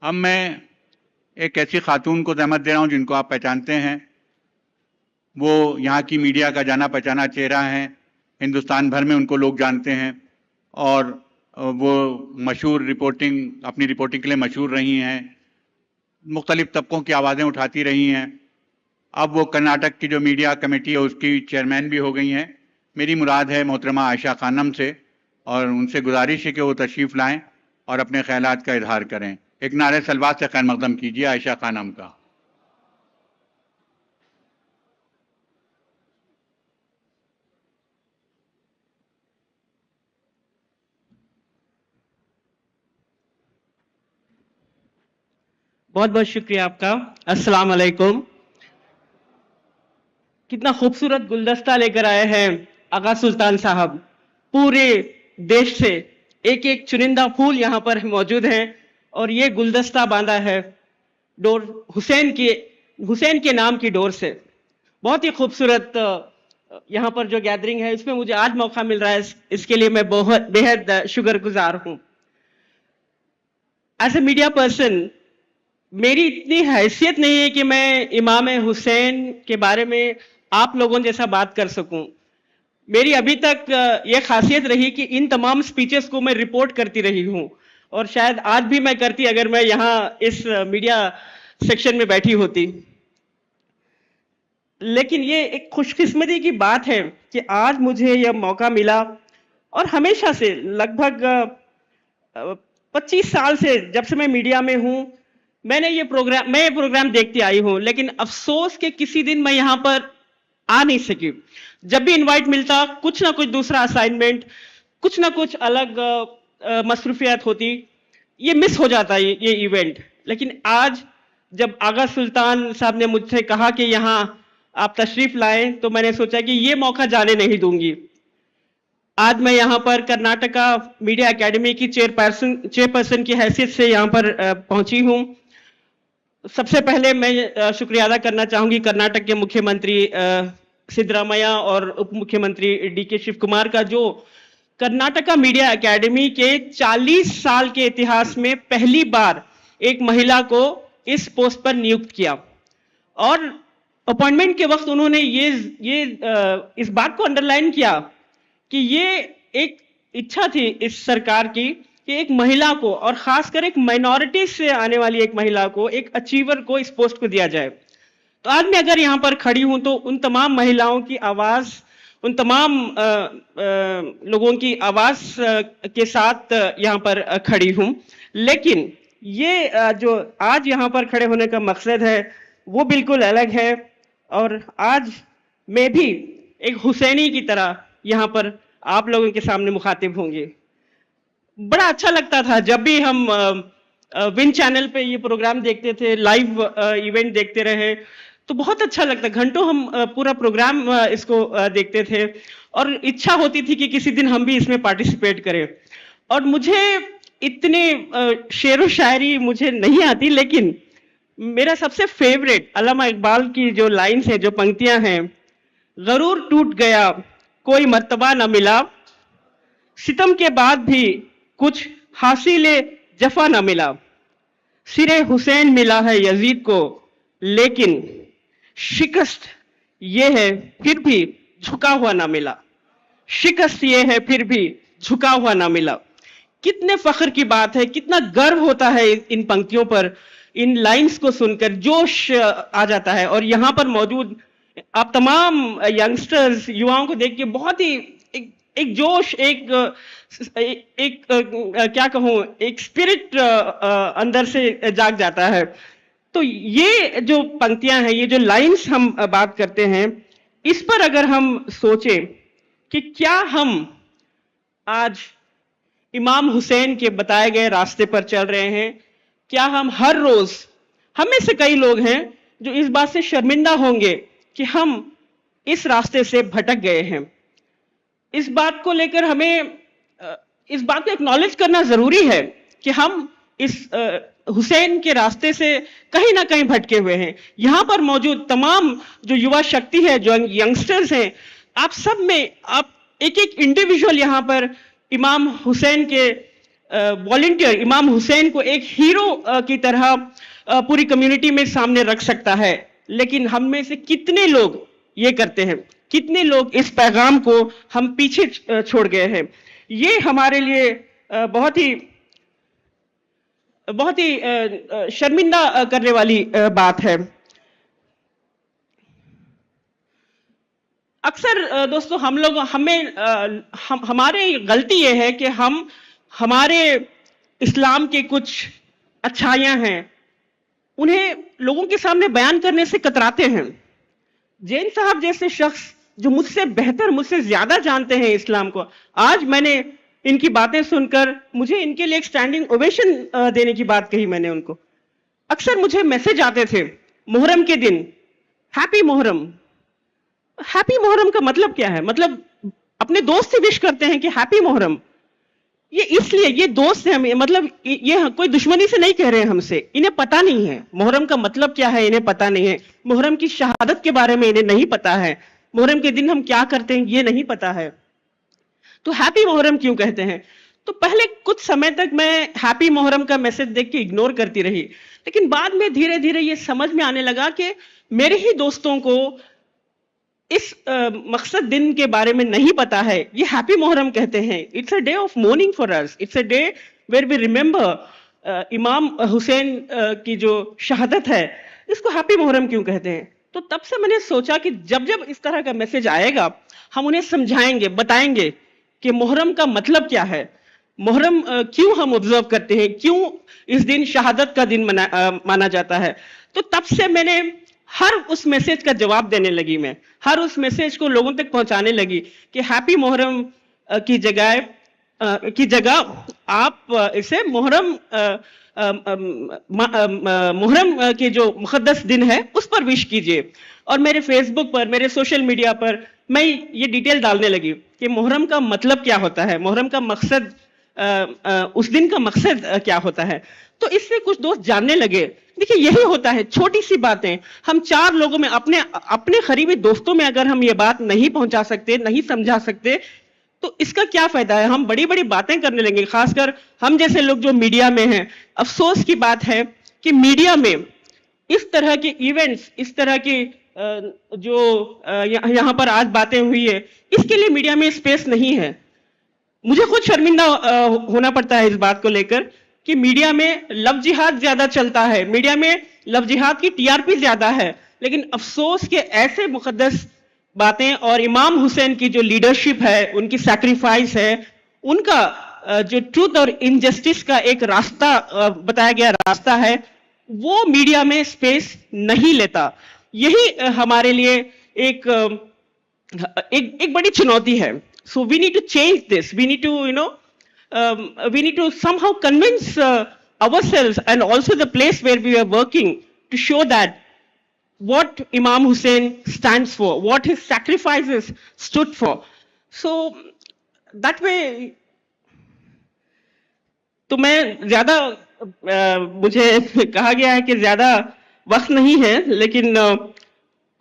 अब मैं एक ऐसी खातून को ज़हमत दे रहा हूं जिनको आप पहचानते हैं। वो यहाँ की मीडिया का जाना पहचाना चेहरा है, हिंदुस्तान भर में उनको लोग जानते हैं और वो मशहूर अपनी रिपोर्टिंग के लिए मशहूर रही हैं, मुख्तलिफ तबकों की आवाज़ें उठाती रही हैं। अब वो कर्नाटक की जो मीडिया कमेटी है उसकी चेयरमैन भी हो गई हैं। मेरी मुराद है मोहतरमा आयशा खानम से, और उनसे गुजारिश है कि वो तशरीफ़ लाएं और अपने ख्यालात का इजहार करें। एक नारे सलवात से खैर मकदम कीजिए आयशा खानम का। बहुत बहुत शुक्रिया आपका। अस्सलाम वालेकुम। कितना खूबसूरत गुलदस्ता लेकर आए हैं आगा सुल्तान साहब। पूरे देश से एक एक चुनिंदा फूल यहाँ पर मौजूद हैं और ये गुलदस्ता बांधा है डोर हुसैन के नाम की डोर से। बहुत ही खूबसूरत यहाँ पर जो गैदरिंग है इसमें मुझे आज मौका मिल रहा है, इसके लिए मैं बहुत बेहद शुक्रगुजार हूँ। एज ए मीडिया पर्सन मेरी इतनी हैसियत नहीं है कि मैं इमाम हुसैन के बारे में आप लोगों जैसा बात कर सकूं। मेरी अभी तक यह खासियत रही कि इन तमाम स्पीचेस को मैं रिपोर्ट करती रही हूं और शायद आज भी मैं करती अगर मैं यहां इस मीडिया सेक्शन में बैठी होती। लेकिन ये एक खुशकिस्मती की बात है कि आज मुझे यह मौका मिला और हमेशा से लगभग 25 साल से जब से मैं मीडिया में हूं मैं ये प्रोग्राम देखती आई हूं, लेकिन अफसोस कि किसी दिन मैं यहां पर आ नहीं सकी। जब भी इनवाइट मिलता कुछ ना कुछ दूसरा असाइनमेंट, कुछ ना कुछ अलग मसरूफियत होती, ये मिस हो जाता ये इवेंट। लेकिन आज जब आगा सुल्तान साहब ने मुझसे कहा कि यहाँ आप तशरीफ लाएं तो मैंने सोचा कि ये मौका जाने नहीं दूंगी। आज मैं यहाँ पर कर्नाटका मीडिया एकेडमी की चेयरपर्सन की हैसियत से यहाँ पर पहुंची हूँ। सबसे पहले मैं शुक्रिया अदा करना चाहूंगी कर्नाटक के मुख्यमंत्री सिद्धरामैया और उप मुख्यमंत्री डीके शिव कुमार का, जो कर्नाटका मीडिया एकेडमी के 40 साल के इतिहास में पहली बार एक महिला को इस पोस्ट पर नियुक्त किया। और अपॉइंटमेंट के वक्त उन्होंने इस बात को अंडरलाइन किया कि ये एक इच्छा थी इस सरकार की कि एक महिला को, और खासकर एक माइनॉरिटी से आने वाली एक महिला को, एक अचीवर को इस पोस्ट को दिया जाए। तो आज मैं अगर यहाँ पर खड़ी हूं तो उन तमाम महिलाओं की आवाज, उन तमाम लोगों की आवाज के साथ यहाँ पर खड़ी हूं। लेकिन ये जो आज यहाँ पर खड़े होने का मकसद है वो बिल्कुल अलग है। और आज मैं भी एक हुसैनी की तरह यहाँ पर आप लोगों के सामने मुखातिब होंगे। बड़ा अच्छा लगता था जब भी हम विन चैनल पे ये प्रोग्राम देखते थे, लाइव इवेंट देखते रहे तो बहुत अच्छा लगता। घंटों हम पूरा प्रोग्राम इसको देखते थे और इच्छा होती थी कि किसी दिन हम भी इसमें पार्टिसिपेट करें। और मुझे इतने शेर व शायरी मुझे नहीं आती, लेकिन मेरा सबसे फेवरेट अल्लामा इकबाल की जो लाइन्स हैं, जो पंक्तियां हैं, गरूर टूट गया कोई मर्तबा न मिला, सितम के बाद भी कुछ हासिले जफा न मिला, सिरे हुसैन मिला है यजीद को लेकिन शिकस्त ये है फिर भी झुका हुआ ना मिला, शिकस्त ये है फिर भी झुका हुआ ना मिला। कितने फख्र की बात है, कितना गर्व होता है इन पंक्तियों पर, इन लाइंस को सुनकर जोश आ जाता है। और यहाँ पर मौजूद आप तमाम यंगस्टर्स, युवाओं को देख के बहुत ही एक जोश, क्या कहूँ, एक स्पिरिट अंदर से जाग जाता है। तो ये जो पंक्तियां हैं, ये जो लाइंस हम बात करते हैं, इस पर अगर हम सोचें कि क्या हम आज इमाम हुसैन के बताए गए रास्ते पर चल रहे हैं, क्या हम हर रोज, हम में से कई लोग हैं जो इस बात से शर्मिंदा होंगे कि हम इस रास्ते से भटक गए हैं। इस बात को लेकर हमें इस बात को एक्नॉलेज करना जरूरी है कि हम इस हुसैन के रास्ते से कहीं ना कहीं भटके हुए हैं। यहां पर मौजूद तमाम जो युवा शक्ति है, जो यंगस्टर्स हैं, आप सब में आप एक एक इंडिविजुअल यहां पर इमाम हुसैन के वॉलंटियर इमाम हुसैन को एक हीरो की तरह पूरी कम्युनिटी में सामने रख सकता है, लेकिन हम में से कितने लोग ये करते हैं, कितने लोग इस पैगाम को हम पीछे छोड़ गए हैं। ये हमारे लिए बहुत ही शर्मिंदा करने वाली बात है। अक्सर दोस्तों हमारे गलती ये है कि हम हमारे इस्लाम के कुछ अच्छाइयां हैं उन्हें लोगों के सामने बयान करने से कतराते हैं। जैन साहब जैसे शख्स जो मुझसे बेहतर, मुझसे ज्यादा जानते हैं इस्लाम को, आज मैंने इनकी बातें सुनकर मुझे इनके लिए एक स्टैंडिंग ओवेशन देने की बात कही मैंने उनको। अक्सर मुझे मैसेज आते थे मुहर्रम के दिन, हैप्पी मुहर्रम। हैप्पी मुहर्रम का मतलब क्या है? मतलब अपने दोस्त से विश करते हैं कि हैप्पी मुहर्रम। ये इसलिए, ये दोस्त है, मतलब ये कोई दुश्मनी से नहीं कह रहे हैं हमसे, इन्हें पता नहीं है मुहर्रम का मतलब क्या है, इन्हें पता नहीं है। मुहर्रम की शहादत के बारे में इन्हें नहीं पता है, मुहर्रम के दिन हम क्या करते हैं ये नहीं पता है। तो हैप्पी मुहर्रम क्यों कहते हैं? तो पहले कुछ समय तक मैं हैप्पी मुहर्रम का मैसेज देख के इग्नोर करती रही, लेकिन बाद में धीरे धीरे ये समझ में आने लगा कि मेरे ही दोस्तों को इस मकसद दिन के बारे में नहीं पता है। ये हैप्पी मुहर्रम कहते हैं। It's a day of mourning for us, it's a day where we remember Imam Hussain की जो शहादत है, इसको हैप्पी मुहर्रम क्यों कहते हैं? तो तब से मैंने सोचा कि जब जब इस तरह का मैसेज आएगा हम उन्हें समझाएंगे, बताएंगे कि मुहर्रम का मतलब क्या है, मुहर्रम क्यों हम ऑब्जर्व करते हैं, क्यों इस दिन शहादत का दिन माना जाता है। तो तब से मैंने हर उस मैसेज का जवाब देने लगी, मैं हर उस मैसेज को लोगों तक पहुंचाने लगी कि हैप्पी मुहर्रम की जगह आप इसे मुहर्रम के जो मुकद्दस दिन है उस पर विश कीजिए। और मेरे फेसबुक पर, मेरे सोशल मीडिया पर मैं ये डिटेल डालने लगी कि मुहर्रम का मतलब क्या होता है, मुहर्रम का मकसद, उस दिन का मकसद क्या होता है। तो इससे कुछ दोस्त जानने लगे। देखिए यही होता है, छोटी सी बातें, हम चार लोगों में, अपने करीबी दोस्तों में अगर हम ये बात नहीं पहुंचा सकते, नहीं समझा सकते, तो इसका क्या फायदा है? हम बड़ी बड़ी बातें करने लगे, खासकर हम जैसे लोग जो मीडिया में हैं। अफसोस की बात है कि मीडिया में इस तरह के इवेंट्स, इस तरह की जो यहाँ पर आज बातें हुई है, इसके लिए मीडिया में स्पेस नहीं है। मुझे खुद शर्मिंदा होना पड़ता है इस बात को लेकर कि मीडिया में लव जिहाद ज्यादा चलता है, मीडिया में लव जिहाद की टीआरपी ज्यादा है, लेकिन अफसोस के ऐसे मुकद्दस बातें और इमाम हुसैन की जो लीडरशिप है, उनकी सैक्रिफाइस है, उनका जो ट्रूथ और इनजस्टिस का एक रास्ता बताया गया रास्ता है, वो मीडिया में स्पेस नहीं लेता। यही हमारे लिए एक बड़ी चुनौती है। So we need to change this, we need to we need to somehow convince ourselves and also the place where we are working to show that what Imam Hussein stands for, what his sacrifices stood for. So that way, तो मैं ज्यादा मुझे कहा गया है कि ज्यादा वक्त नहीं है, लेकिन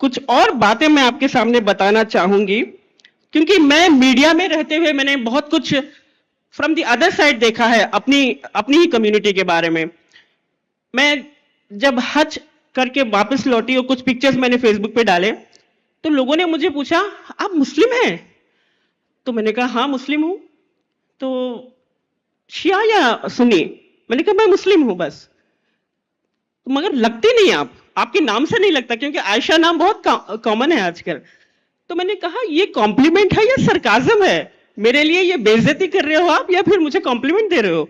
कुछ और बातें मैं आपके सामने बताना चाहूंगी, क्योंकि मैं मीडिया में रहते हुए मैंने बहुत कुछ फ्रॉम द अदर साइड देखा है अपनी ही कम्युनिटी के बारे में। मैं जब हज करके वापस लौटी और कुछ पिक्चर्स मैंने फेसबुक पे डाले, तो लोगों ने मुझे पूछा आप मुस्लिम हैं? तो मैंने कहा हाँ मुस्लिम हूं। तो शिया या सुन्नी? मैंने कहा मैं मुस्लिम हूं बस। तो मगर लगते नहीं आप, आपके नाम से नहीं लगता, क्योंकि आयशा नाम बहुत कॉमन है आजकल। तो मैंने कहा ये कॉम्प्लीमेंट है या सरकाजम है? मेरे लिए ये बेइज्जती कर रहे हो आप या फिर मुझे कॉम्प्लीमेंट दे रहे हो?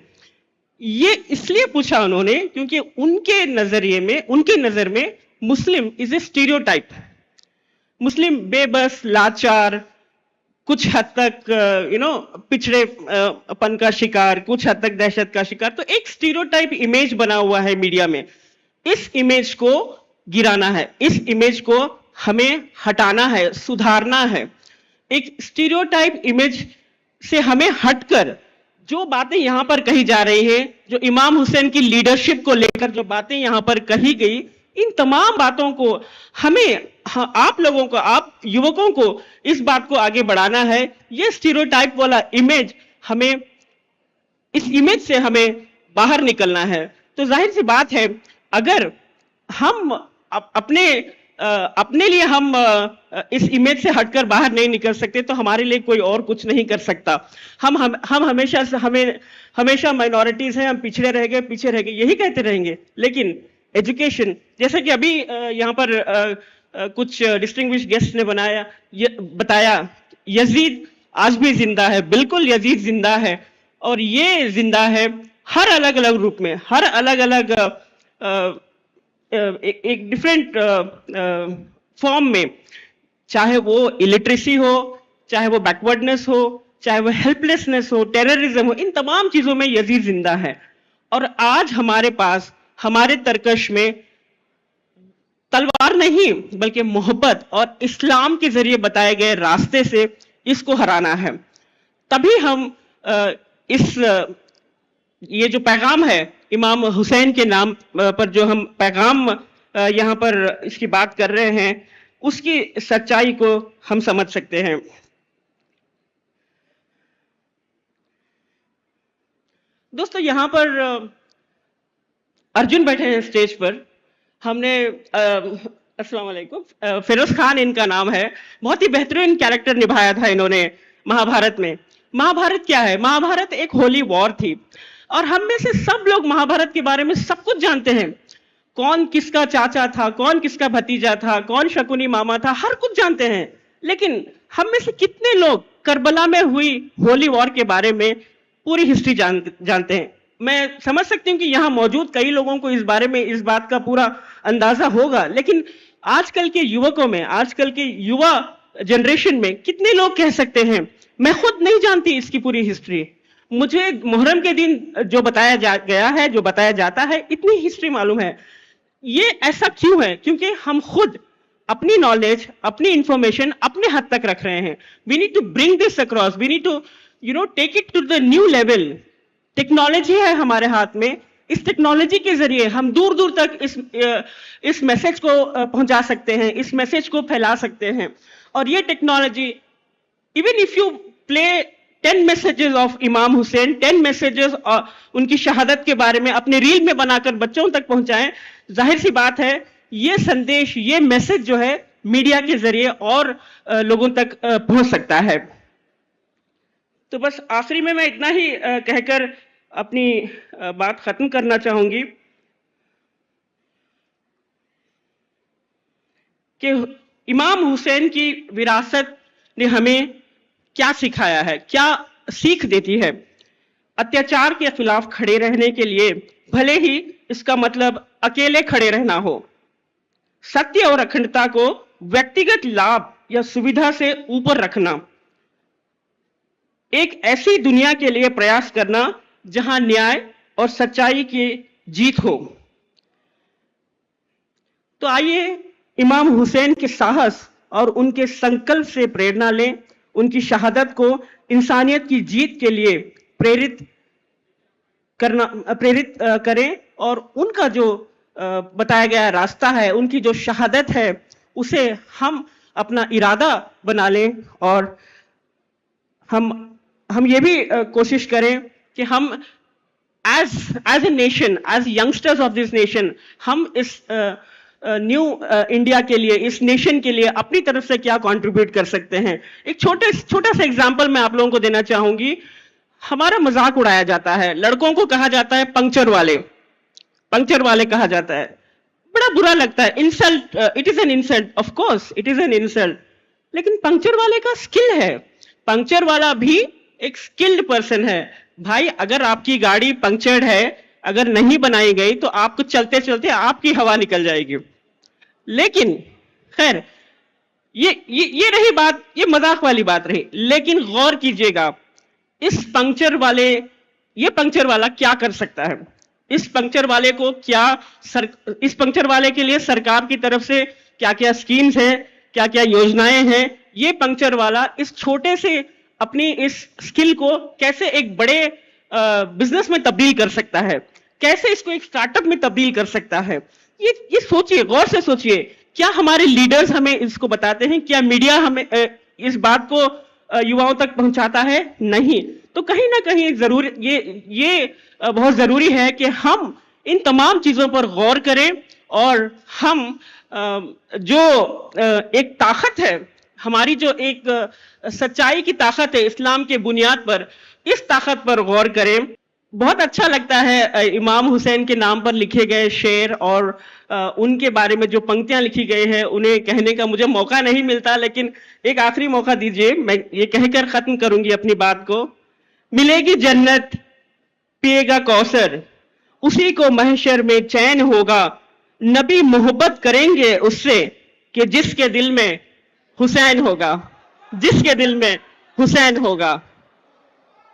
ये इसलिए पूछा उन्होंने क्योंकि उनके नजरिए में, उनकी नजर में मुस्लिम इज ए स्टीरियोटाइप। मुस्लिम बेबस, लाचार, कुछ हद तक पिछड़ेपन का शिकार, कुछ हद तक दहशत का शिकार। तो एक स्टीरियोटाइप इमेज बना हुआ है मीडिया में। इस इमेज को गिराना है, इस इमेज को हमें हटाना है, सुधारना है। एक स्टीरियोटाइप इमेज से हमें हटकर जो बातें यहां पर कही जा रही है, जो इमाम हुसैन की लीडरशिप को लेकर जो बातें यहां पर कही गई, इन तमाम बातों को हमें, आप लोगों को, आप युवकों को इस बात को आगे बढ़ाना है। ये स्टीरियोटाइप वाला इमेज हमें इस इमेज से हमें बाहर निकलना है। तो जाहिर सी बात है, अगर हम अपने लिए हम इस इमेज से हटकर बाहर नहीं निकल सकते, तो हमारे लिए कोई और कुछ नहीं कर सकता। हम हमेशा माइनॉरिटीज हैं, हम पीछे रह गए यही कहते रहेंगे। लेकिन एजुकेशन, जैसे कि अभी यहाँ पर कुछ डिस्टिंग्विश्ड गेस्ट ने बताया, यजीद आज भी जिंदा है। बिल्कुल यजीद जिंदा है, और ये जिंदा है हर अलग अलग रूप में, हर अलग अलग एक डिफरेंट फॉर्म में, चाहे वो इलिटरेसी हो, चाहे वो बैकवर्डनेस हो, चाहे वो हेल्पलेसनेस हो, टेररिज्म हो, इन तमाम चीजों में यजीद जिंदा है। और आज हमारे पास, हमारे तरकश में तलवार नहीं बल्कि मोहब्बत और इस्लाम के जरिए बताए गए रास्ते से इसको हराना है। तभी हम ये जो पैगाम है इमाम हुसैन के नाम पर, जो हम पैगाम यहाँ पर इसकी बात कर रहे हैं, उसकी सच्चाई को हम समझ सकते हैं। दोस्तों, यहाँ पर अर्जुन बैठे हैं स्टेज पर। हमने अस्सलाम वालेकुम, फिरोज खान इनका नाम है। बहुत ही बेहतरीन कैरेक्टर निभाया था इन्होंने महाभारत में। महाभारत क्या है? महाभारत एक होली वॉर थी, और हम में से सब लोग महाभारत के बारे में सब कुछ जानते हैं। कौन किसका चाचा था, कौन किसका भतीजा था, कौन शकुनी मामा था, हर कुछ जानते हैं। लेकिन हम में से कितने लोग करबला में हुई होली वॉर के बारे में पूरी हिस्ट्री जानते हैं? मैं समझ सकती हूँ कि यहाँ मौजूद कई लोगों को इस बारे में, इस बात का पूरा अंदाजा होगा, लेकिन आजकल के युवकों में, आजकल के युवा जनरेशन में कितने लोग कह सकते हैं मैं खुद नहीं जानती इसकी पूरी हिस्ट्री? मुझे मुहर्रम के दिन जो बताया गया है, जो बताया जाता है, इतनी हिस्ट्री मालूम है। ये ऐसा क्यों है? क्योंकि हम खुद अपनी नॉलेज, अपनी इंफॉर्मेशन अपने हद तक रख रहे हैं। We need to bring this across, we need to take it to the new level. Technology है हमारे हाथ में, इस टेक्नोलॉजी के जरिए हम दूर दूर तक इस मैसेज को पहुंचा सकते हैं, इस मैसेज को फैला सकते हैं। और ये technology, even if you play 10 messages of इमाम हुसैन, 10 मैसेजेस उनकी शहादत के बारे में अपने रील में बनाकर बच्चों तक पहुंचाएं, जाहिर सी बात है ये संदेश, ये मैसेज जो है मीडिया के जरिए और लोगों तक पहुंच सकता है। तो बस आखिरी में मैं इतना ही कहकर अपनी बात खत्म करना चाहूंगी कि इमाम हुसैन की विरासत ने हमें क्या सिखाया है, क्या सीख देती है। अत्याचार के खिलाफ खड़े रहने के लिए भले ही इसका मतलब अकेले खड़े रहना हो, सत्य और अखंडता को व्यक्तिगत लाभ या सुविधा से ऊपर रखना, एक ऐसी दुनिया के लिए प्रयास करना जहां न्याय और सच्चाई की जीत हो। तो आइए इमाम हुसैन के साहस और उनके संकल्प से प्रेरणा लें, उनकी शहादत को इंसानियत की जीत के लिए प्रेरित करें, और उनका जो बताया गया रास्ता है, उनकी जो शहादत है, उसे हम अपना इरादा बना लें। और हम ये भी कोशिश करें कि हम as a nation, as youngsters of this nation, हम इस न्यू इंडिया के लिए, इस नेशन के लिए अपनी तरफ से क्या कंट्रीब्यूट कर सकते हैं। एक छोटा सा एग्जांपल मैं आप लोगों को देना चाहूंगी। हमारा मजाक उड़ाया जाता है, लड़कों को कहा जाता है पंक्चर वाले कहा जाता है, बड़ा बुरा लगता है। Insult, it is an insult, of course it is an insult, लेकिन पंक्चर वाले का स्किल है, पंक्चर वाला भी एक स्किल्ड पर्सन है। भाई, अगर आपकी गाड़ी पंक्चर्ड है, अगर नहीं बनाई गई, तो आपको चलते चलते आपकी हवा निकल जाएगी। लेकिन खैर, ये रही बात, ये मजाक वाली बात रही। लेकिन गौर कीजिएगा, इस पंक्चर वाला क्या कर सकता है? इस पंक्चर वाले को इस पंक्चर वाले के लिए सरकार की तरफ से क्या क्या स्कीम्स हैं, क्या क्या योजनाएं हैं? ये पंक्चर वाला इस छोटे से अपनी इस स्किल को कैसे एक बड़े बिजनेस में तब्दील कर सकता है, कैसे इसको एक स्टार्टअप में तब्दील कर सकता है? ये सोचिए, गौर से सोचिए। क्या हमारे लीडर्स हमें इसको बताते हैं? क्या मीडिया हमें इस बात को युवाओं तक पहुंचाता है? नहीं। तो कहीं ना कहीं जरूर ये बहुत जरूरी है कि हम इन तमाम चीजों पर गौर करें और हम जो एक ताकत है हमारी, जो एक सच्चाई की ताकत है इस्लाम के बुनियाद पर, इस ताकत पर गौर करें। बहुत अच्छा लगता है इमाम हुसैन के नाम पर लिखे गए शेर और उनके बारे में जो पंक्तियां लिखी गई हैं उन्हें कहने का मुझे मौका नहीं मिलता, लेकिन एक आखिरी मौका दीजिए, मैं ये कहकर खत्म करूंगी अपनी बात को। मिलेगी जन्नत, पिएगा कौसर, उसी को महशर में चैन होगा, नबी मोहब्बत करेंगे उससे कि जिसके दिल में हुसैन होगा, जिसके दिल में हुसैन होगा।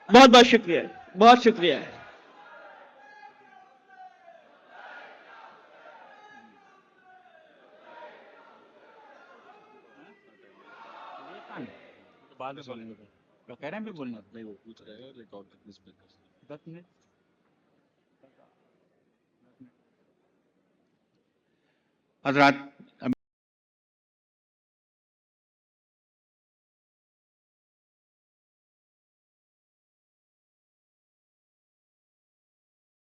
बहुत बहुत शुक्रिया, बहुत शुक्रिया। बाद में बोलेंगे तो कह रहे हैं भी बोलना नहीं, वो पूछ रहे हैं रिकॉर्ड कितने स्पीकर 10 मिनट। हजरात,